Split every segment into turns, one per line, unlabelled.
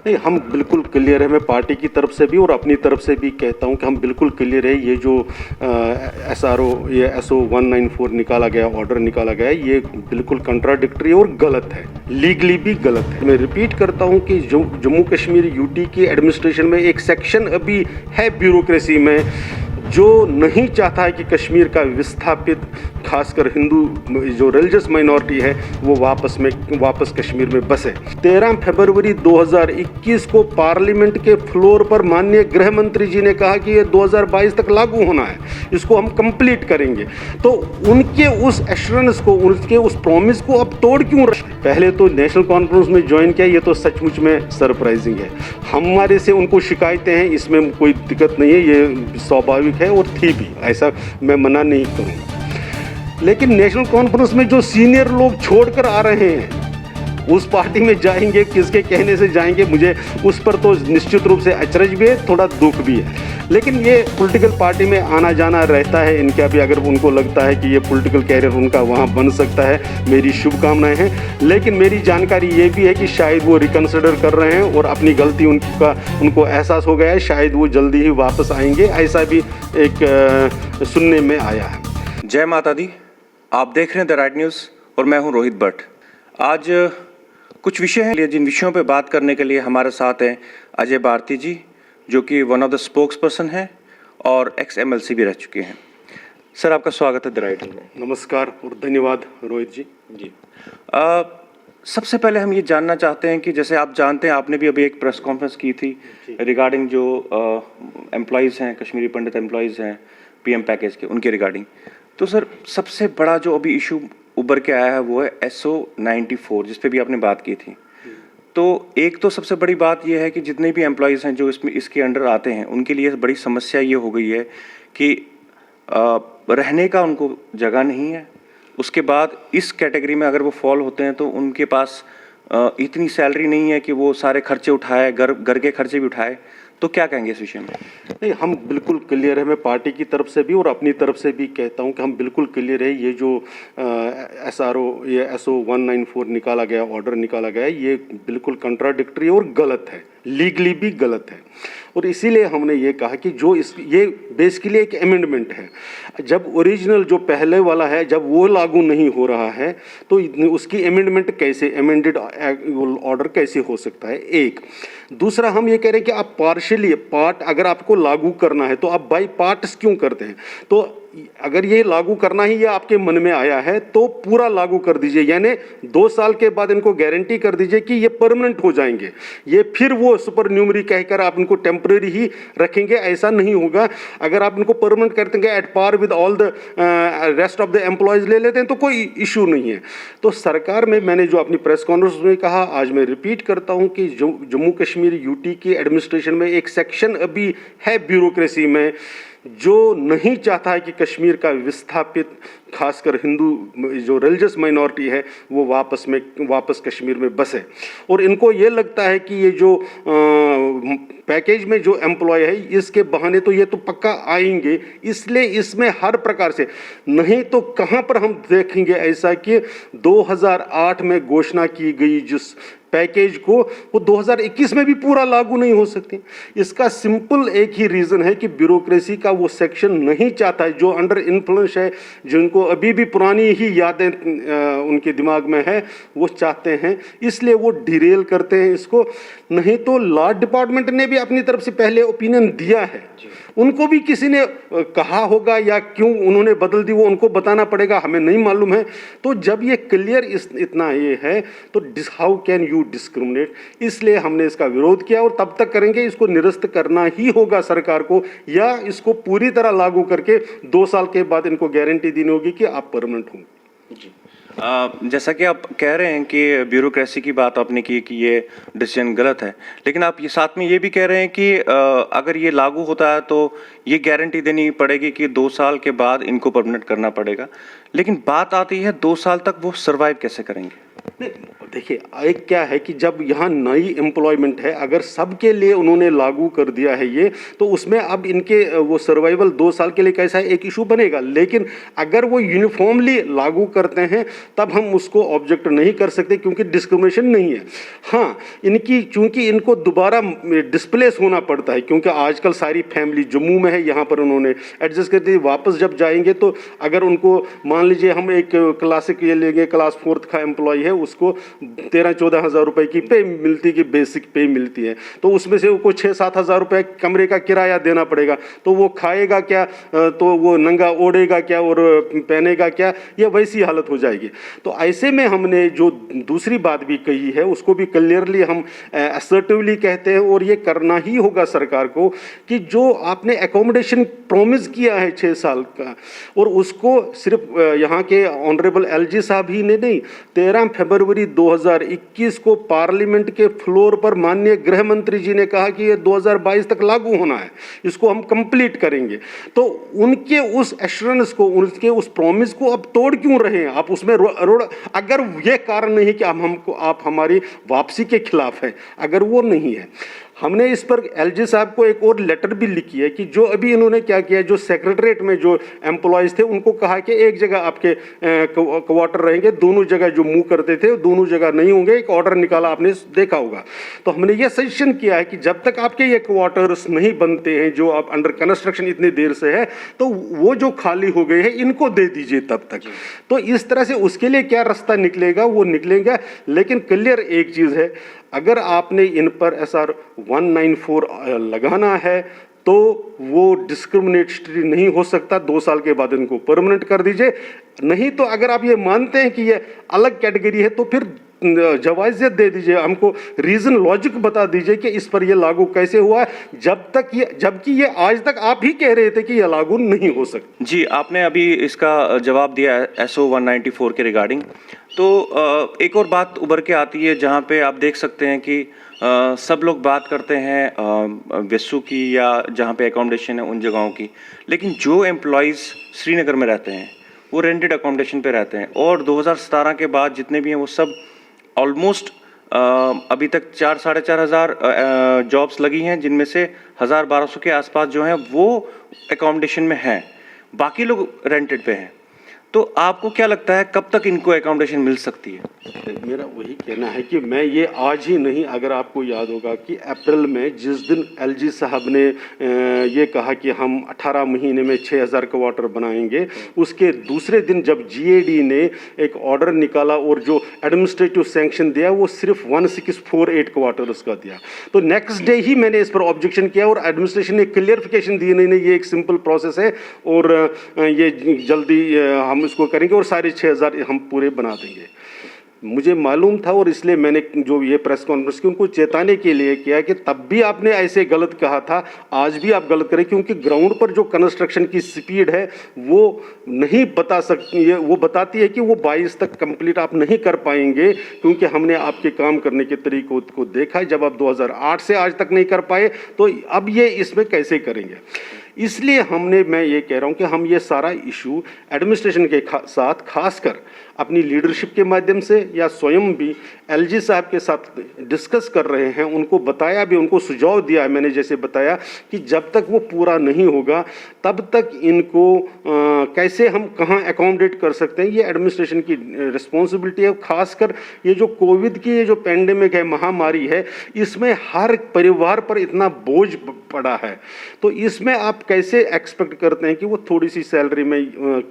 नहीं, हम बिल्कुल क्लियर है। मैं पार्टी की तरफ से भी और अपनी तरफ से भी कहता हूं कि हम बिल्कुल क्लियर है। ये जो SRO ये SO 194 निकाला गया, ऑर्डर निकाला गया, ये बिल्कुल कंट्राडिक्टरी और गलत है, लीगली भी गलत है। मैं रिपीट करता हूं कि जम्मू कश्मीर UT की एडमिनिस्ट्रेशन में एक सेक्शन अभी है ब्यूरोक्रेसी में जो नहीं चाहता है कि कश्मीर का विस्थापित खासकर हिंदू जो रिलीजियस माइनॉरिटी है वो वापस कश्मीर में बसे। 13 फरवरी 2021 को पार्लियामेंट के फ्लोर पर माननीय गृह मंत्री जी ने कहा कि ये 2022 तक लागू होना है, इसको हम कंप्लीट करेंगे। तो उनके उस एश्योरेंस को, उनके उस प्रॉमिस को अब तोड़ क्यों रहे? पहले तो नेशनल कॉन्फ्रेंस में ज्वाइन किया, ये तो सचमुच में सरप्राइजिंग है। हमारे से उनको शिकायतें हैं, इसमें कोई दिक्कत नहीं है, ये स्वाभाविक है और थी भी, ऐसा मैं मना नहीं करूँगा। लेकिन नेशनल कॉन्फ्रेंस में जो सीनियर लोग छोड़कर आ रहे हैं उस पार्टी में जाएंगे, किसके कहने से जाएंगे, मुझे उस पर तो निश्चित रूप से अचरज भी है, थोड़ा दुख भी है। लेकिन ये पॉलिटिकल पार्टी में आना जाना रहता है इनका भी। अगर उनको लगता है कि ये पॉलिटिकल कैरियर उनका वहाँ बन सकता है, मेरी शुभकामनाएं हैं। लेकिन मेरी जानकारी ये भी है कि शायद वो रिकन्सिडर कर रहे हैं और अपनी गलती उनको एहसास हो गया है, शायद वो जल्दी ही वापस आएंगे, ऐसा भी एक सुनने में आया है।
जय माता दी। आप देख रहे हैं द राइट न्यूज़ और मैं हूं रोहित भट्ट। आज कुछ विषय हैं जिन विषयों पे बात करने के लिए हमारे साथ हैं अजय भारती जी, जो कि one of the spokes person हैं और XMLC भी रह चुके हैं। सर, आपका स्वागत है द राइट में।
नमस्कार और धन्यवाद रोहित जी।
जी, सबसे पहले हम ये जानना चाहते हैं कि जैसे आप जानते हैं, आपने भी अभी एक प्रेस कॉन्फ्रेंस की थी रिगार्डिंग जो एम्प्लॉयज़ हैं, कश्मीरी पंडित एम्प्लॉयज़ हैं PM पैकेज के, उनके रिगार्डिंग। तो सर, सबसे बड़ा जो अभी इशू उभर के आया है वो है SO 94, जिस पे भी आपने बात की थी। तो एक तो सबसे बड़ी बात ये है कि जितने भी एम्प्लॉयज़ हैं जो इसके अंडर आते हैं, उनके लिए बड़ी समस्या ये हो गई है कि रहने का उनको जगह नहीं है। उसके बाद इस कैटेगरी में अगर वो फॉल होते हैं तो उनके पास इतनी सैलरी नहीं है कि वो सारे खर्चे उठाए, घर के खर्चे भी उठाए। तो क्या कहेंगे इस विषय में?
नहीं, हम बिल्कुल क्लियर है। मैं पार्टी की तरफ से भी और अपनी तरफ से भी कहता हूं कि हम बिल्कुल क्लियर है। ये जो SRO ये SO 194 निकाला गया, ऑर्डर निकाला गया, ये बिल्कुल कंट्राडिक्टरी और गलत है, लीगली भी गलत है। और इसीलिए हमने ये कहा कि ये बेसिकली एक अमेंडमेंट है। जब ओरिजिनल जो पहले वाला है जब वो लागू नहीं हो रहा है तो उसकी अमेंडमेंट कैसे, अमेंडेड ऑर्डर कैसे हो सकता है? एक दूसरा, हम ये कह रहे हैं कि आप पार्शियली पार्ट अगर आपको लागू करना है तो आप बाई पार्ट्स क्यों करते हैं? तो अगर ये लागू करना ही ये आपके मन में आया है तो पूरा लागू कर दीजिए, यानी 2 साल के बाद इनको गारंटी कर दीजिए कि ये परमानेंट हो जाएंगे। ये फिर वो सुपर न्यूमरी कहकर आप इनको टेम्परेरी ही रखेंगे, ऐसा नहीं होगा। अगर आप इनको परमानेंट कर देंगे at par with all the rest of the employees ले लेते हैं तो कोई इशू नहीं है। तो सरकार में मैंने जो अपनी प्रेस कॉन्फ्रेंस में कहा, आज मैं रिपीट करता हूँ कि जम्मू कश्मीर UT की एडमिनिस्ट्रेशन में एक सेक्शन अभी है ब्यूरोक्रेसी में जो नहीं चाहता है कि कश्मीर का विस्थापित खासकर हिंदू जो रिलीजियस माइनॉरिटी है वो वापस कश्मीर में बसे। और इनको ये लगता है कि ये जो पैकेज में जो एम्प्लॉय है इसके बहाने तो ये तो पक्का आएंगे, इसलिए इसमें हर प्रकार से, नहीं तो कहाँ पर हम देखेंगे ऐसा कि 2008 में घोषणा की गई जिस पैकेज को वो 2021 में भी पूरा लागू नहीं हो सकती। इसका सिंपल एक ही रीज़न है कि ब्यूरोक्रेसी का वो सेक्शन नहीं चाहता है, जो अंडर इन्फ्लुएंस है, जिनको अभी भी पुरानी ही यादें उनके दिमाग में है, वो चाहते हैं, इसलिए वो डिरेल करते हैं इसको। नहीं तो लॉ डिपार्टमेंट ने भी अपनी तरफ से पहले ओपिनियन दिया है, उनको भी किसी ने कहा होगा या क्यों उन्होंने बदल दी वो उनको बताना पड़ेगा, हमें नहीं मालूम है। तो जब ये क्लियर इतना ये है तो हाउ कैन यू डिस्क्रिमिनेट, इसलिए हमने इसका विरोध किया और तब तक करेंगे। इसको निरस्त करना ही होगा सरकार को, या इसको पूरी तरह लागू करके 2 साल के बाद इनको गारंटी देनी होगी कि आप परमानेंट होंगे।
जी, जैसा कि आप कह रहे हैं कि ब्यूरोक्रेसी की बात आपने की कि ये डिसीजन गलत है, लेकिन आप ये साथ में ये भी कह रहे हैं कि अगर ये लागू होता है तो ये गारंटी देनी पड़ेगी कि 2 साल के बाद इनको परमानेंट करना पड़ेगा। लेकिन बात आती है 2 साल तक वो सर्वाइव कैसे करेंगे?
नहीं, देखिए एक क्या है कि जब यहाँ नई एम्प्लॉयमेंट है, अगर सबके लिए उन्होंने लागू कर दिया है ये, तो उसमें अब इनके वो सर्वाइवल 2 साल के लिए कैसा है एक इशू बनेगा। लेकिन अगर वो यूनिफॉर्मली लागू करते हैं तब हम उसको ऑब्जेक्ट नहीं कर सकते, क्योंकि डिस्क्रिमिनेशन नहीं है। हाँ, इनकी चूंकि इनको दोबारा डिस्प्लेस होना पड़ता है, क्योंकि आजकल सारी फैमिली जम्मू में है, यहाँ पर उन्होंने एडजस्ट कर दी। वापस जब जाएंगे तो अगर उनको मान लीजिए हम एक क्लासिक ये लेंगे, क्लास 4th का एम्प्लॉय है, उसको 13-14 हज़ार रुपए की पे मिलती, की बेसिक पे मिलती है, तो उसमें से उसको 6-7 हज़ार रुपए कमरे का किराया देना पड़ेगा। तो वो खाएगा क्या, तो वो नंगा ओढ़ेगा क्या और पहनेगा क्या, ये वैसी हालत हो जाएगी। तो ऐसे में हमने जो दूसरी बात भी कही है उसको भी क्लियरली हम असर्टिवली कहते हैं, और ये करना ही होगा सरकार को कि जो आपने एकोमोडेशन प्रॉमिस किया है 6 साल का, और उसको सिर्फ यहाँ के ऑनरेबल एलजी साहब ही ने नहीं, 13 फरवरी 2021 को पार्लियामेंट के फ्लोर पर माननीय गृह मंत्री जी ने कहा कि ये 2022 तक लागू होना है, इसको हम कंप्लीट करेंगे। तो उनके उस एश्योरेंस को, उनके उस प्रॉमिस को अब तोड़ क्यों रहे हैं आप? उसमें रोड, अगर ये कारण नहीं कि आप हमारी वापसी के खिलाफ है, अगर वो नहीं है, हमने इस पर एलजी साहब को एक और लेटर भी लिखी है कि जो अभी इन्होंने क्या किया, जो सेक्रेटरीट में जो एम्प्लॉयज़ थे उनको कहा कि एक जगह आपके क्वार्टर रहेंगे, दोनों जगह जो मूव करते थे दोनों जगह नहीं होंगे। एक ऑर्डर निकाला, आपने देखा होगा। तो हमने ये सजेशन किया है कि जब तक आपके ये क्वार्टर्स नहीं बनते हैं, जो आप अंडर कंस्ट्रक्शन इतनी देर से है, तो वो जो खाली हो गए हैं इनको दे दीजिए तब तक। तो इस तरह से उसके लिए क्या रास्ता निकलेगा वो निकलेगा। लेकिन क्लियर एक चीज़ है, अगर आपने इन पर SR 194 लगाना है तो वो डिस्क्रिमिनेटरी नहीं हो सकता। 2 साल के बाद इनको परमानेंट कर दीजिए। नहीं तो अगर आप ये मानते हैं कि ये अलग कैटेगरी है तो फिर जवाजियत दे दीजिए, हमको रीजन लॉजिक बता दीजिए कि इस पर ये लागू कैसे हुआ, जबकि ये आज तक आप ही कह रहे थे कि ये लागू नहीं हो सकता।
जी, आपने अभी इसका जवाब दिया SO 194 के रिगार्डिंग। तो एक और बात उभर के आती है जहाँ पे आप देख सकते हैं कि सब लोग बात करते हैं वेसू की या जहाँ पे एकोमोडेशन है उन जगहों की, लेकिन जो एम्प्लॉयज़ श्रीनगर में रहते हैं वो रेंटेड अकोमोडेशन पे रहते हैं, और 2017 के बाद जितने भी हैं वो सब ऑलमोस्ट अभी तक 4-4.5 हज़ार जॉब्स लगी हैं, जिनमें से 1000-1200 के आसपास जो हैं वो एकोमोडेशन में हैं, बाकी लोग रेंटेड पे हैं। तो आपको क्या लगता है कब तक इनको एकोमोडेशन मिल सकती है?
मेरा वही कहना है कि मैं ये आज ही नहीं, अगर आपको याद होगा कि अप्रैल में जिस दिन एलजी साहब ने ये कहा कि हम 18 महीने में 6000 क्वार्टर बनाएंगे, उसके दूसरे दिन जब जीएडी ने एक ऑर्डर निकाला और जो एडमिनिस्ट्रेटिव सैंक्शन दिया वो सिर्फ 1648 क्वार्टर उसका दिया, तो नेक्स्ट डे ही मैंने इस पर ऑब्जेक्शन किया और एडमिनिस्ट्रेशन ने क्लियरिफिकेशन दी, नहीं ये एक सिंपल प्रोसेस है और ये जल्दी हम इसको करेंगे और सारे 6000 हम पूरे बना देंगे। मुझे मालूम था और इसलिए मैंने जो ये प्रेस कॉन्फ्रेंस की उनको चेताने के लिए किया कि तब भी आपने ऐसे गलत कहा था, आज भी आप गलत करें, क्योंकि ग्राउंड पर जो कंस्ट्रक्शन की स्पीड है वो नहीं बता सकती है, वो बताती है कि वो 22 तक कंप्लीट आप नहीं कर पाएंगे, क्योंकि हमने आपके काम करने के तरीकों को देखा है। जब आप 2008 से आज तक नहीं कर पाए तो अब ये इसमें कैसे करेंगे? इसलिए मैं ये कह रहा हूँ कि हम ये सारा इशू एडमिनिस्ट्रेशन के साथ खासकर अपनी लीडरशिप के माध्यम से या स्वयं भी एलजी साहब के साथ डिस्कस कर रहे हैं, उनको बताया भी, उनको सुझाव दिया है मैंने, जैसे बताया कि जब तक वो पूरा नहीं होगा तब तक इनको कैसे हम कहाँ एकोमोडेट कर सकते हैं, ये एडमिनिस्ट्रेशन की रिस्पॉन्सिबिलिटी है। खासकर ये जो कोविड की ये जो पेंडेमिक है, महामारी है, इसमें हर परिवार पर इतना बोझ पड़ा है, तो इसमें आप कैसे एक्सपेक्ट करते हैं कि वो थोड़ी सी सैलरी में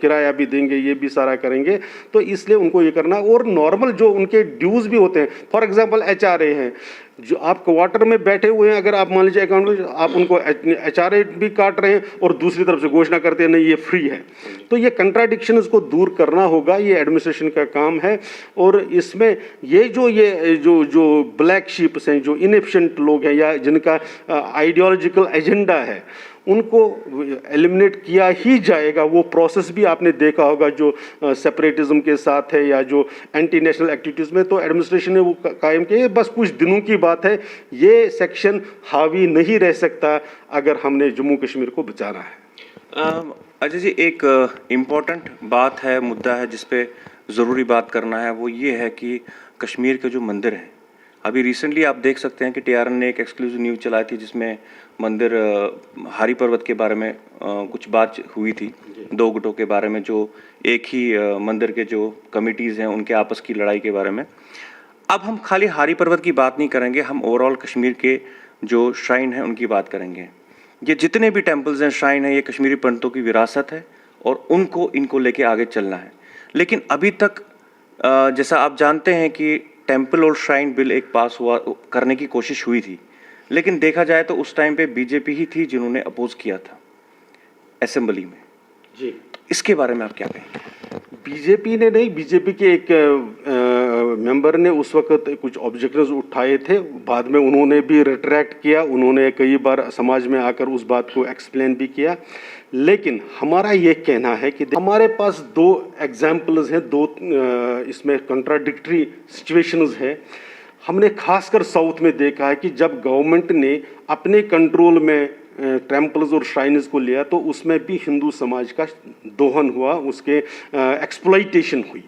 किराया भी देंगे, ये भी सारा करेंगे? तो इसलिए उनको ये करना, और नॉर्मल जो उनके ड्यूज़ भी होते हैं, फॉर एग्जांपल HRA हैं, जो आप क्वार्टर में बैठे हुए हैं, अगर आप मान लीजिए अकाउंट में आप उनको HRA भी काट रहे हैं और दूसरी तरफ से घोषणा करते हैं नहीं ये फ्री है, तो ये कंट्राडिक्शन इसको दूर करना होगा, ये एडमिनिस्ट्रेशन का काम है। और इसमें ये जो ब्लैक शीप्स हैं, जो इनएफिशिएंट लोग हैं या जिनका आइडियोलॉजिकल एजेंडा है, उनको एलिमिनेट किया ही जाएगा। वो प्रोसेस भी आपने देखा होगा जो सेपरेटिज्म के साथ है या जो एंटी नेशनल एक्टिविटीज़ में, तो एडमिनिस्ट्रेशन ने वो कायम किए, बस कुछ दिनों की बात है। ये सेक्शन हावी नहीं रह सकता अगर हमने जम्मू कश्मीर को बचाना है।
अजय जी, एक इम्पॉर्टेंट बात है, मुद्दा है जिसपे ज़रूरी बात करना है वो ये है कि कश्मीर के जो मंदिर हैं, अभी रिसेंटली आप देख सकते हैं कि टीआरएन ने एक एक्सक्लूसिव न्यूज़ चलाई थी जिसमें मंदिर हारी पर्वत के बारे में कुछ बात हुई थी, दो गुटों के बारे में, जो एक ही मंदिर के जो कमिटीज़ हैं उनके आपस की लड़ाई के बारे में। अब हम खाली हारी पर्वत की बात नहीं करेंगे, हम ओवरऑल कश्मीर के जो श्राइन हैं उनकी बात करेंगे। ये जितने भी टेम्पल्स हैं, श्राइन है, ये कश्मीरी पंडितों की विरासत है और इनको लेके आगे चलना है। लेकिन अभी तक जैसा आप जानते हैं कि टेम्पल और श्राइन बिल एक पास हुआ करने की कोशिश हुई थी, लेकिन देखा जाए तो उस टाइम पे बीजेपी ही थी जिन्होंने अपोज किया था असेंबली में।
जी,
इसके बारे में आप क्या कहेंगे?
बीजेपी ने नहीं, बीजेपी के एक मेंबर ने उस वक्त कुछ ऑब्जेक्शंस उठाए थे, बाद में उन्होंने भी रिट्रैक्ट किया, उन्होंने कई बार समाज में आकर उस बात को एक्सप्लेन भी किया। लेकिन हमारा ये कहना है कि हमारे पास दो एग्जाम्पल्स हैं, दो इसमें कंट्राडिक्टरी सिचुएशंस हैं। हमने खासकर साउथ में देखा है कि जब गवर्नमेंट ने अपने कंट्रोल में टेम्पल्स और श्राइन्स को लिया तो उसमें भी हिंदू समाज का दोहन हुआ, उसके एक्सप्लॉइटेशन हुई।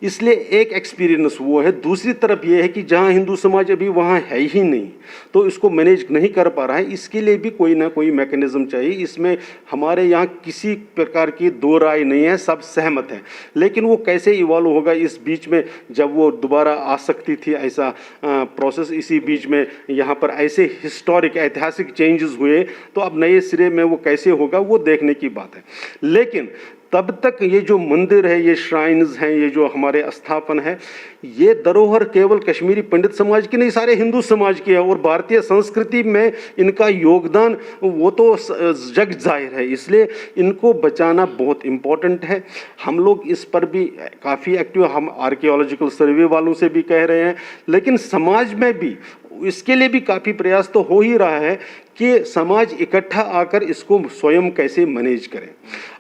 इसलिए एक एक्सपीरियंस वो है। दूसरी तरफ ये है कि जहाँ हिंदू समाज अभी वहाँ है ही नहीं, तो इसको मैनेज नहीं कर पा रहा है, इसके लिए भी कोई ना कोई मैकेनिज्म चाहिए। इसमें हमारे यहाँ किसी प्रकार की दो राय नहीं है, सब सहमत हैं। लेकिन वो कैसे इवॉल्व होगा, इस बीच में जब वो दोबारा आ सकती थी ऐसा प्रोसेस, इसी बीच में यहाँ पर ऐसे हिस्टोरिक ऐतिहासिक चेंजेस हुए, तो अब नए सिरे में वो कैसे होगा वो देखने की बात है। लेकिन तब तक ये जो मंदिर है, ये श्राइन्स हैं, ये जो हमारे स्थापन है, ये धरोहर केवल कश्मीरी पंडित समाज की नहीं, सारे हिंदू समाज की है। और भारतीय संस्कृति में इनका योगदान वो तो जग जाहिर है, इसलिए इनको बचाना बहुत इम्पोर्टेंट है। हम लोग इस पर भी काफ़ी एक्टिव, हम आर्कियोलॉजिकल सर्वे वालों से भी कह रहे हैं, लेकिन समाज में भी इसके लिए भी काफ़ी प्रयास तो हो ही रहा है कि समाज इकट्ठा आकर इसको स्वयं कैसे मैनेज करें।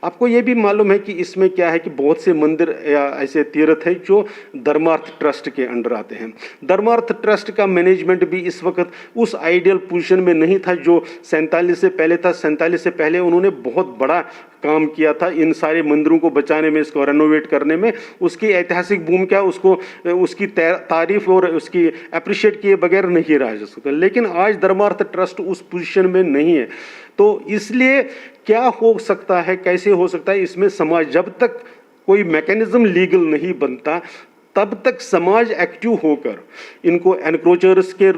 आपको ये भी मालूम है कि इसमें क्या है कि बहुत से मंदिर या ऐसे तीर्थ हैं जो धर्मार्थ ट्रस्ट के अंडर आते हैं। धर्मार्थ ट्रस्ट का मैनेजमेंट भी इस वक्त उस आइडियल पोजीशन में नहीं था जो 47 से पहले था। 47 से पहले उन्होंने बहुत बड़ा काम किया था इन सारे मंदिरों को बचाने में, इसको रेनोवेट करने में। उसकी ऐतिहासिक भूमिका, उसको उसकी तारीफ और उसकी अप्रिशिएट किए बगैर नहीं रहा जा सकता। लेकिन आज धर्मार्थ ट्रस्ट उस पोजीशन में नहीं है, तो इसलिए क्या हो सकता है, कैसे हो सकता है, इसमें समाज जब तक कोई मैकेनिज्म लीगल नहीं बनता तब तक समाज एक्टिव होकर इनको एनक्रोचर्स के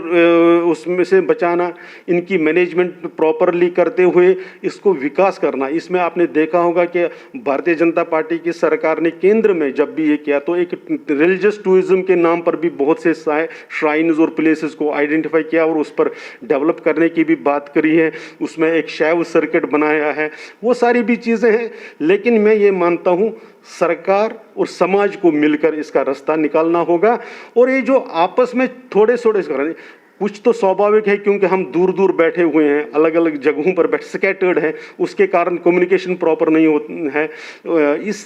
उसमें से बचाना, इनकी मैनेजमेंट प्रॉपरली करते हुए इसको विकास करना। इसमें आपने देखा होगा कि भारतीय जनता पार्टी की सरकार ने केंद्र में जब भी ये किया तो एक रिलीजियस टूरिज्म के नाम पर भी बहुत से श्राइन्स और प्लेसेस को आइडेंटिफाई किया और उस पर डेवलप करने की भी बात करी है। उसमें एक शैव सर्किट बनाया है, वो सारी भी चीज़ें हैं। लेकिन मैं ये मानता हूँ सरकार और समाज को मिलकर इसका रास्ता निकालना होगा। और ये जो आपस में थोड़े कुछ तो स्वाभाविक है क्योंकि हम दूर दूर बैठे हुए हैं, अलग अलग जगहों पर बैठे स्कैटर्ड हैं, उसके कारण कम्युनिकेशन प्रॉपर नहीं होता है।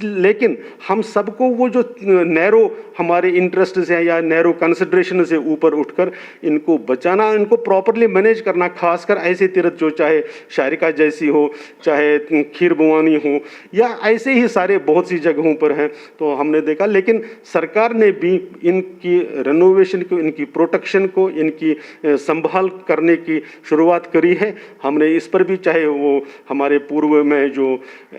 लेकिन हम सबको वो जो नैरो हमारे इंटरेस्ट से या नैरो कंसिडरेशन से ऊपर उठकर इनको बचाना, इनको प्रॉपरली मैनेज करना। खासकर ऐसे तीर्थ जो चाहे शारिका जैसी हो, चाहे खीर भवानी हो, या ऐसे ही सारे बहुत सी जगहों पर हैं, तो हमने देखा। लेकिन सरकार ने भी इनकी रेनोवेशन को, इनकी प्रोटेक्शन को, इनकी संभाल करने की शुरुआत करी है। हमने इस पर भी, चाहे वो हमारे पूर्व में जो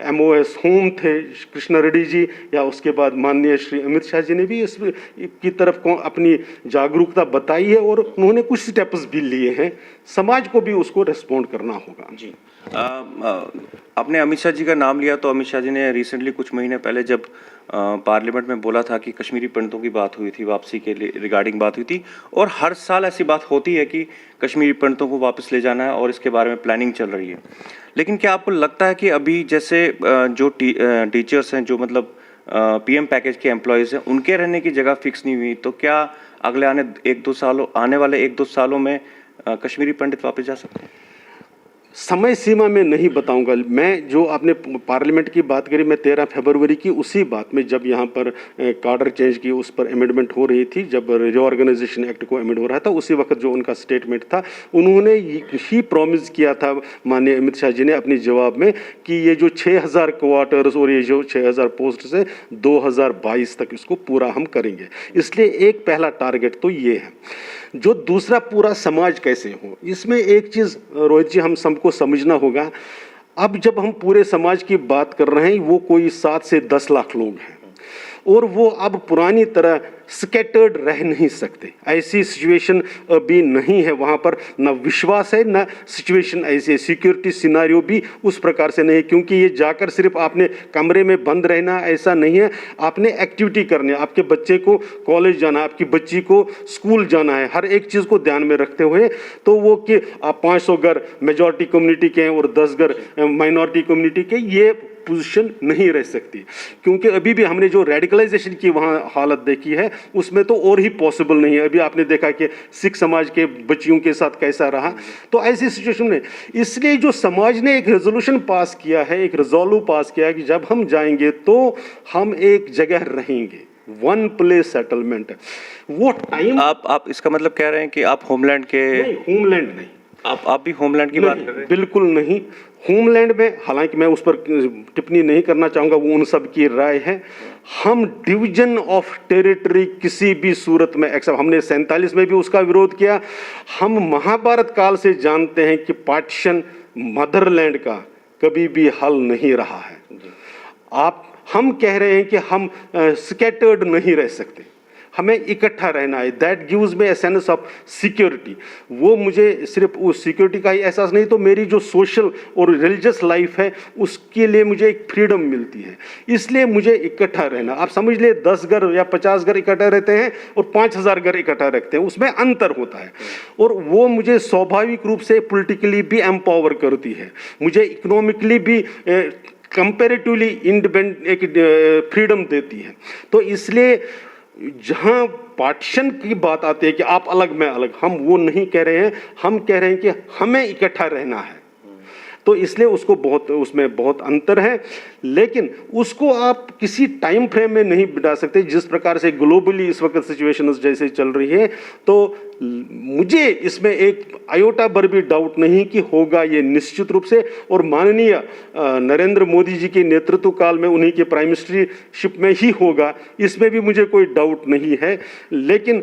MOS होम थे कृष्णा रेड्डी जी, या उसके बाद माननीय श्री अमित शाह जी ने भी इस की तरफ को अपनी जागरूकता बताई है और उन्होंने कुछ स्टेप्स भी लिए हैं। समाज को भी उसको रिस्पॉन्ड करना होगा। जी,
आपने अमित शाह जी का नाम लिया, तो अमित शाह जी ने रिसेंटली कुछ महीने पहले जब पार्लियामेंट में बोला था कि कश्मीरी पंडितों की बात हुई थी, वापसी के लिए रिगार्डिंग बात हुई थी, और हर साल ऐसी बात होती है कि कश्मीरी पंडितों को वापस ले जाना है और इसके बारे में प्लानिंग चल रही है। लेकिन क्या आपको लगता है कि अभी जैसे जो टीचर्स हैं, जो मतलब PM पैकेज के एम्प्लॉयज़ हैं, उनके रहने की जगह फिक्स नहीं हुई, तो क्या अगले आने वाले 1-2 सालों में कश्मीरी पंडित वापस जा सकते हैं?
समय सीमा में नहीं बताऊंगा। मैं जो आपने पार्लियामेंट की बात करी, मैं 13 फरवरी की उसी बात में जब यहाँ पर कार्डर चेंज की उस पर अमेंडमेंट हो रही थी, जब रिओर्गेनाइजेशन एक्ट को अमेंड हो रहा था, उसी वक्त जो उनका स्टेटमेंट था, उन्होंने ही प्रॉमिस किया था माननीय अमित शाह जी ने अपने जवाब में कि ये जो 6000 क्वार्टर्स और ये जो 6000 पोस्ट है 2022 तक इसको पूरा हम करेंगे। इसलिए एक पहला टारगेट तो ये है। जो दूसरा, पूरा समाज कैसे हो, इसमें एक चीज़ रोहित जी हम सबको समझना होगा। अब जब हम पूरे समाज की बात कर रहे हैं, वो कोई 7 से 10 लाख लोग हैं और वो अब पुरानी तरह स्कैटर्ड रह नहीं सकते। ऐसी सिचुएशन अभी नहीं है वहाँ पर, ना विश्वास है ना सिचुएशन ऐसी है। सिक्योरिटी सिनारियो भी उस प्रकार से नहीं है, क्योंकि ये जाकर सिर्फ आपने कमरे में बंद रहना ऐसा नहीं है, आपने एक्टिविटी करनी है। आपके बच्चे को कॉलेज जाना है, आपकी बच्ची को स्कूल जाना है, हर एक चीज़ को ध्यान में रखते हुए। तो वो कि आप 500 घर मेजॉरिटी कम्युनिटी के हैं और 10 घर माइनॉरिटी कम्युनिटी के, ये पोजीशन नहीं रह सकती, क्योंकि अभी भी हमने जो रेडिकलाइजेशन की वहाँ हालत देखी है उसमें तो और ही पॉसिबल नहीं है। अभी आपने देखा कि सिख समाज के बच्चियों के साथ कैसा रहा, तो ऐसी सिचुएशन में इसलिए जो समाज ने एक रेजोल्यूशन पास किया है, एक रिजोल्व पास किया है कि जब हम जाएंगे तो हम एक जगह रहेंगे, वन प्लेस सेटलमेंट। वो टाइम
आप इसका मतलब कह रहे हैं कि आप होमलैंड के,
होमलैंड नहीं,
आप भी होमलैंड की बात कर रहे हैं?
बिल्कुल नहीं। होमलैंड में, हालांकि मैं उस पर टिप्पणी नहीं करना चाहूँगा, वो उन सब की राय है। हम डिवीजन ऑफ टेरिटरी किसी भी सूरत में एक्सेप्ट, हमने 47 में भी उसका विरोध किया। हम महाभारत काल से जानते हैं कि पार्टीशन मदरलैंड का कभी भी हल नहीं रहा है। हम कह रहे हैं कि हम स्कैटर्ड नहीं रह सकते, हमें इकट्ठा रहना है। That gives me a sense of security. वो मुझे सिर्फ उस सिक्योरिटी का ही एहसास नहीं, तो मेरी जो सोशल और रिलीजियस लाइफ है उसके लिए मुझे एक फ्रीडम मिलती है, इसलिए मुझे इकट्ठा रहना। आप समझ ले 10 घर या 50 घर इकट्ठा रहते हैं और 5000 घर इकट्ठा रखते हैं, उसमें अंतर होता है। और वो मुझे स्वाभाविक रूप से पॉलिटिकली भी एम्पावर करती है, मुझे इकोनॉमिकली भी कंपेरेटिवली इंडिपेंडेंट एक फ्रीडम देती है। तो इसलिए जहां पार्टीशन की बात आती है कि आप अलग मैं अलग, हम वो नहीं कह रहे हैं, हम कह रहे हैं कि हमें इकट्ठा रहना है। तो इसलिए उसको उसमें बहुत अंतर है, लेकिन उसको आप किसी टाइम फ्रेम में नहीं बिठा सकते। जिस प्रकार से ग्लोबली इस वक्त सिचुएशन जैसे चल रही है, तो मुझे इसमें एक आयोटा भर भी डाउट नहीं कि होगा ये निश्चित रूप से। और माननीय नरेंद्र मोदी जी के नेतृत्व काल में उन्हीं के प्राइम मिनिस्टरशिप में ही होगा, इसमें भी मुझे कोई डाउट नहीं है। लेकिन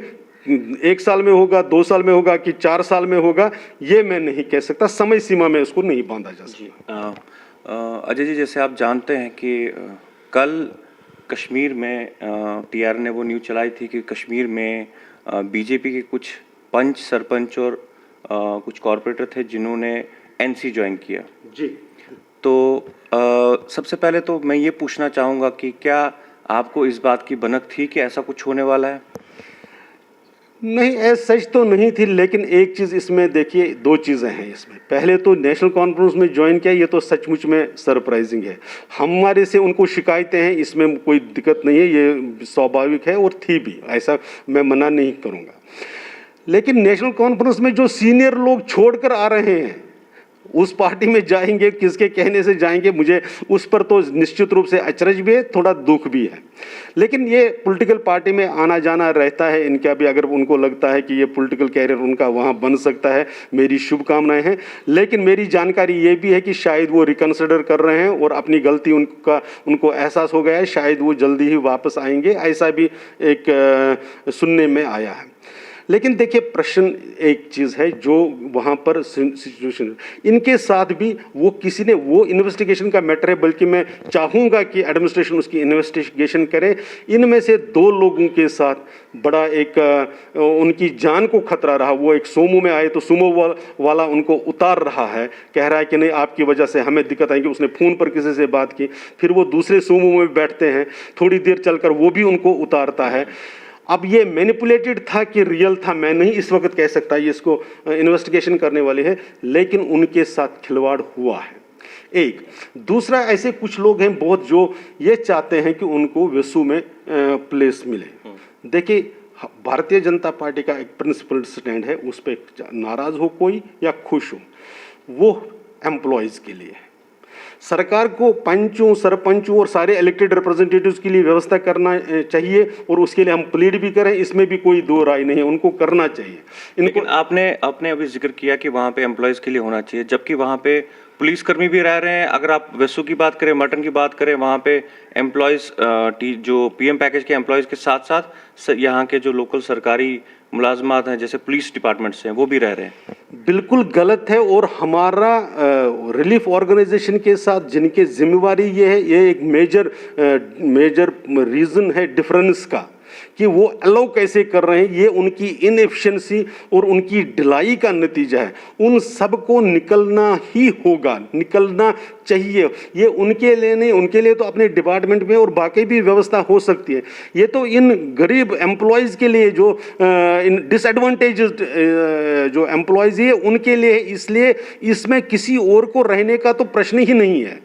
1 साल में होगा, 2 साल में होगा कि 4 साल में होगा, ये मैं नहीं कह सकता। समय सीमा में उसको नहीं बांधा जा सकता।
अजय जी, जैसे आप जानते हैं कि कल कश्मीर में टीआर ने वो न्यूज़ चलाई थी कि कश्मीर में बीजेपी के कुछ पंच, सरपंच और कुछ कॉरपोरेटर थे जिन्होंने एनसी ज्वाइन किया
जी।
तो सबसे पहले तो मैं ये पूछना चाहूँगा कि क्या आपको इस बात की भनक थी कि ऐसा कुछ होने वाला है?
नहीं, ऐसा सच तो नहीं थी, लेकिन एक चीज़ इसमें देखिए, 2 चीज़ें हैं इसमें। पहले तो नेशनल कॉन्फ्रेंस में ज्वाइन किया, ये तो सचमुच में सरप्राइजिंग है। हमारे से उनको शिकायतें हैं, इसमें कोई दिक्कत नहीं है, ये स्वाभाविक है और थी भी, ऐसा मैं मना नहीं करूँगा। लेकिन नेशनल कॉन्फ्रेंस में जो सीनियर लोग छोड़कर आ रहे हैं, उस पार्टी में जाएंगे, किसके कहने से जाएंगे, मुझे उस पर तो निश्चित रूप से अचरज भी है, थोड़ा दुख भी है। लेकिन ये पॉलिटिकल पार्टी में आना जाना रहता है इनका भी, अगर उनको लगता है कि ये पॉलिटिकल कैरियर उनका वहाँ बन सकता है, मेरी शुभकामनाएं हैं। लेकिन मेरी जानकारी ये भी है कि शायद वो रिकन्सिडर कर रहे हैं और अपनी गलती उनको एहसास हो गया है, शायद वो जल्दी ही वापस आएंगे, ऐसा भी एक सुनने में आया है। लेकिन देखिए, प्रश्न एक चीज़ है जो वहाँ पर सिचुएशन, इनके साथ भी वो किसी ने, वो इन्वेस्टिगेशन का मैटर है, बल्कि मैं चाहूँगा कि एडमिनिस्ट्रेशन उसकी इन्वेस्टिगेशन करे। इनमें से 2 लोगों के साथ बड़ा एक उनकी जान को खतरा रहा। वो एक सोमो में आए तो सोमो वाला उनको उतार रहा है, कह रहा है कि नहीं आपकी वजह से हमें दिक्कत आएगी। उसने फ़ोन पर किसी से बात की, फिर वो दूसरे सोमो में बैठते हैं, थोड़ी देर चलकर वो भी उनको उतारता है। अब ये मैनिपुलेटेड था कि रियल था, मैं नहीं इस वक्त कह सकता, ये इसको इन्वेस्टिगेशन करने वाले हैं, लेकिन उनके साथ खिलवाड़ हुआ है। एक दूसरा, ऐसे कुछ लोग हैं बहुत जो ये चाहते हैं कि उनको वेसू में प्लेस मिले। देखिए, भारतीय जनता पार्टी का एक प्रिंसिपल स्टैंड है, उस पर नाराज हो कोई या खुश हो, वो एम्प्लॉयज़ के लिए है। सरकार को पंचों, सरपंचों और सारे इलेक्टेड रिप्रेजेंटेटिव्स के लिए व्यवस्था करना चाहिए और उसके लिए हम प्लीड भी करें, इसमें भी कोई दो राय नहीं है, उनको करना चाहिए।
लेकिन आपने अभी जिक्र किया कि वहाँ पे एम्प्लॉयज़ के लिए होना चाहिए, जबकि वहाँ पे पुलिसकर्मी भी रह रहे हैं। अगर आप वेसु की बात करें, मटन की बात करें, वहाँ पे एम्प्लॉयज़ जो पीएम पैकेज के एम्प्लॉयज़ के साथ साथ यहाँ के जो लोकल सरकारी मुलाजमात हैं, जैसे पुलिस डिपार्टमेंट्स हैं, वो भी रह रहे हैं।
बिल्कुल गलत है। और हमारा रिलीफ ऑर्गेनाइजेशन के साथ जिनकी जिम्मेवारी ये है, ये एक मेजर रीज़न है डिफरेंस का कि वो अलाउ कैसे कर रहे हैं। ये उनकी इनएफिशिएंसी और उनकी ढिलाई का नतीजा है। उन सब को निकलना ही होगा, निकलना चाहिए। ये उनके लिए नहीं, उनके लिए तो अपने डिपार्टमेंट में और बाकी भी व्यवस्था हो सकती है। ये तो इन गरीब एम्प्लॉयज़ के लिए, जो इन डिसएडवांटेज्ड जो एम्प्लॉयज़ है उनके लिए, इसलिए इसमें किसी और को रहने का तो प्रश्न ही नहीं है।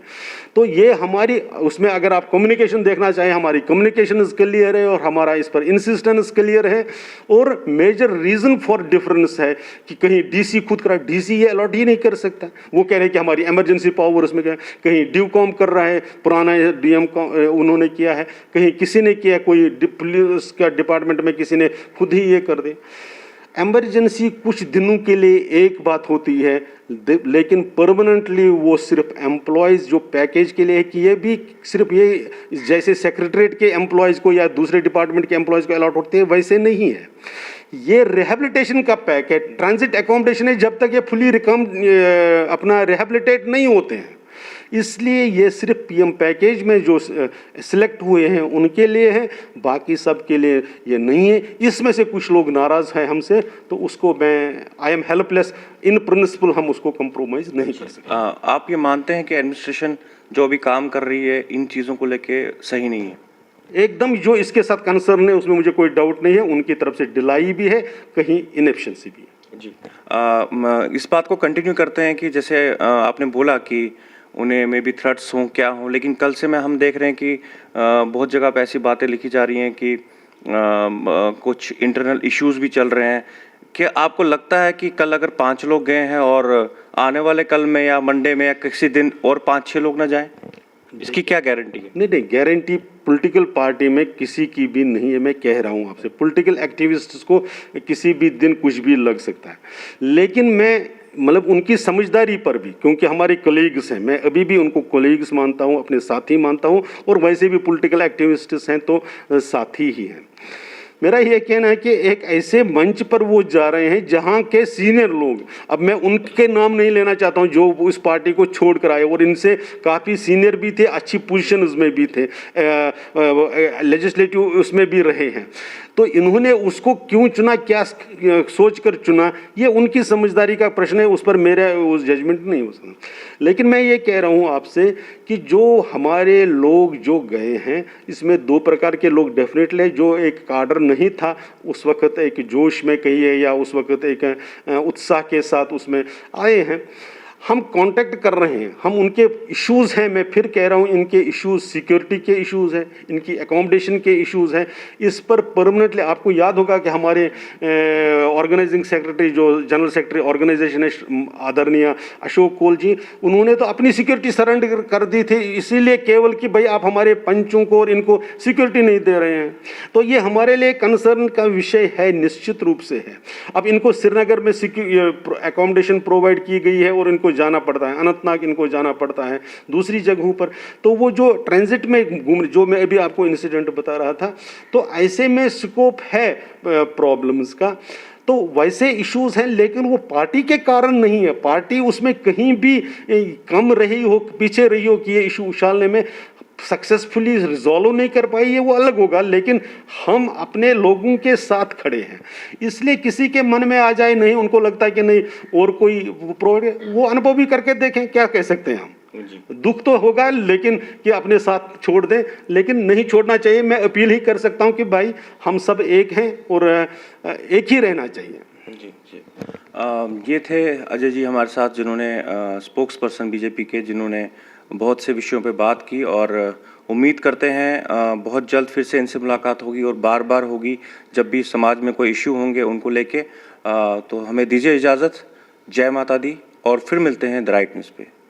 तो ये हमारी उसमें अगर आप कम्युनिकेशन देखना चाहें, हमारी कम्युनिकेशन क्लियर है और हमारा इस पर इंसिस्टेंस क्लियर है। और मेजर रीज़न फॉर डिफरेंस है कि कहीं डीसी खुद करा, डीसी ये अलॉट ही नहीं कर सकता। वो कह रहे हैं कि हमारी इमरजेंसी पावर उसमें क्या, कहीं ड्यूकॉम कर रहा है, पुराना डीएम उन्होंने किया है, कहीं किसी ने किया, कोई पुलिस का डिपार्टमेंट में किसी ने खुद ही ये कर दे। एमरजेंसी कुछ दिनों के लिए एक बात होती है, लेकिन परमानेंटली वो सिर्फ एम्प्लॉयज़ जो पैकेज के लिए है कि ये भी सिर्फ ये जैसे सेक्रेटरीट के एम्प्लॉयज़ को या दूसरे डिपार्टमेंट के एम्प्लॉयज़ को अलॉट होते हैं, वैसे नहीं है। ये रिहेबिलिटेशन का पैक है, ट्रांजिट एकोमोडेशन है, जब तक ये फुली अपना रिहेबिलिटेट नहीं होते हैं। इसलिए ये सिर्फ पीएम पैकेज में जो सिलेक्ट हुए हैं उनके लिए है, बाकी सब के लिए ये नहीं है। इसमें से कुछ लोग नाराज़ हैं हमसे, तो उसको I am helpless, in principle हम उसको कंप्रोमाइज़ नहीं कर सकते।
आप ये मानते हैं कि एडमिनिस्ट्रेशन जो अभी काम कर रही है इन चीज़ों को लेके सही नहीं है?
एकदम जो इसके साथ कंसर्न है उसमें मुझे कोई डाउट नहीं है। उनकी तरफ से डिलाई भी है, कहीं इनएफिशिएंसी भी है।
जी, इस बात को कंटिन्यू करते हैं कि जैसे आपने बोला कि उन्हें मे बी थ्रेट्स हों, क्या हों, लेकिन कल से हम देख रहे हैं कि बहुत जगह पे ऐसी बातें लिखी जा रही हैं कि कुछ इंटरनल इश्यूज भी चल रहे हैं। क्या आपको लगता है कि कल अगर 5 लोग गए हैं और आने वाले कल में या मंडे में या किसी दिन और 5-6 लोग ना जाएं? इसकी क्या गारंटी है?
नहीं, गारंटी पॉलिटिकल पार्टी में किसी की भी नहीं है। मैं कह रहा हूँ आपसे, पॉलिटिकल एक्टिविस्ट्स को किसी भी दिन कुछ भी लग सकता है, लेकिन मैं मतलब उनकी समझदारी पर भी, क्योंकि हमारे कलीग्स हैं, मैं अभी भी उनको कलीग्स मानता हूँ, अपने साथी मानता हूँ, और वैसे भी पॉलिटिकल एक्टिविस्ट्स हैं तो साथी ही हैं। मेरा यह कहना है कि एक ऐसे मंच पर वो जा रहे हैं जहाँ के सीनियर लोग, अब मैं उनके नाम नहीं लेना चाहता हूँ जो उस पार्टी को छोड़ कर आए और इनसे काफ़ी सीनियर भी थे, अच्छी पोजीशन उसमें भी थे, लेजिस्लेटिव उसमें भी रहे हैं, तो इन्होंने उसको क्यों चुना, क्या सोच कर चुना, ये उनकी समझदारी का प्रश्न है, उस पर मेरा उस जजमेंट नहीं हो सकता। लेकिन मैं ये कह रहा हूँ आपसे कि जो हमारे लोग जो गए हैं, इसमें 2 प्रकार के लोग डेफिनेटली, जो एक काडर नहीं था उस वक्त, एक जोश में कहिए या उस वक्त एक उत्साह के साथ उसमें आए हैं। हम कांटेक्ट कर रहे हैं, हम उनके इश्यूज़ हैं, मैं फिर कह रहा हूँ, इनके इश्यूज़ सिक्योरिटी के इश्यूज़ हैं, इनकी एकोमोडेशन के इश्यूज़ हैं। इस पर परमानेंटली, आपको याद होगा कि हमारे ऑर्गेनाइजिंग सेक्रेटरी, जो जनरल सेक्रेटरी ऑर्गेनाइजेशन है आदरणीय अशोक कोल जी, उन्होंने तो अपनी सिक्योरिटी सरेंडर कर दी थी, इसीलिए केवल कि भाई आप हमारे पंचों को और इनको सिक्योरिटी नहीं दे रहे हैं। तो ये हमारे लिए कंसर्न का विषय है, निश्चित रूप से है। अब इनको श्रीनगर में एकोमोडेशन प्रोवाइड की गई है और इनको जाना पड़ता है, अनंतनाग इनको जाना पड़ता है, दूसरी जगहों पर, तो वो जो ट्रांजिट में घूम, जो मैं अभी आपको इंसिडेंट बता रहा था, तो ऐसे में स्कोप है प्रॉब्लम्स का। तो वैसे इश्यूज हैं, लेकिन वो पार्टी के कारण नहीं है, पार्टी उसमें कहीं भी कम रही हो, पीछे रही हो कि ये इशू उछालने में सक्सेसफुली रिजॉल्व नहीं कर पाई है, वो अलग होगा, लेकिन हम अपने लोगों के साथ खड़े हैं। इसलिए किसी के मन में आ जाए, नहीं उनको लगता है कि नहीं और कोई वो अनुभव भी करके देखें, क्या कह सकते हैं हम। दुख तो होगा, लेकिन कि अपने साथ छोड़ दें, लेकिन नहीं छोड़ना चाहिए। मैं अपील ही कर सकता हूं कि भाई हम सब एक हैं और एक ही रहना चाहिए।
ये थे अजय जी हमारे साथ, जिन्होंने स्पोक्स पर्सन बीजेपी के, जिन्होंने बहुत से विषयों पे बात की, और उम्मीद करते हैं बहुत जल्द फिर से इनसे मुलाकात होगी और बार बार होगी जब भी समाज में कोई इश्यू होंगे उनको लेके। तो हमें दीजिए इजाज़त। जय माता दी, और फिर मिलते हैं द राइट न्यूज़ पे।